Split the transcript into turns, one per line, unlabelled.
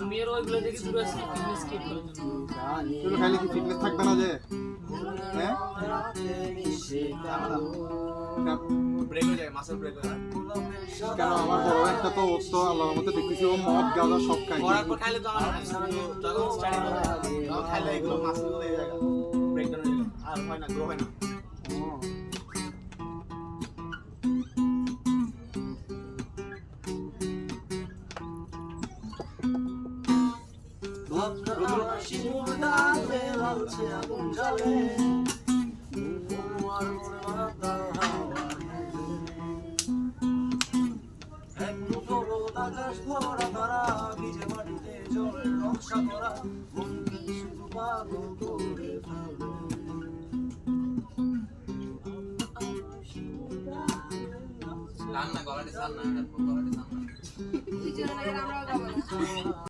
সুমিয়ের ওইগুলো দেখে শুরু আছে ফিটনেস কিট করার জন্য
তুমি খাইলে কি ফিটনেস থাকবে না যে হ্যাঁ
ব্রেক হয়ে যায় মাসেল ব্রেক হয়ে যায়
কেন আমার বড় একটা তো ওর তো আল্লাহর মধ্যে দেখতেছি ও মদ গাঁজা সব খায়
করার পর খাইলে তো আমার যখন স্টাডি করে তখন খাইলে এগুলো মাসেল গুলো এই জায়গা ব্রেক ডাউন হয়ে যায় আর হয় না গ্রো হয় না
আকাশ ভরা তারা ভিজে মাটিতে জলের নকশা করা মনকে শুধু পাগল করে ফেলে
রান্না গলাটি সার না গলাটি সার না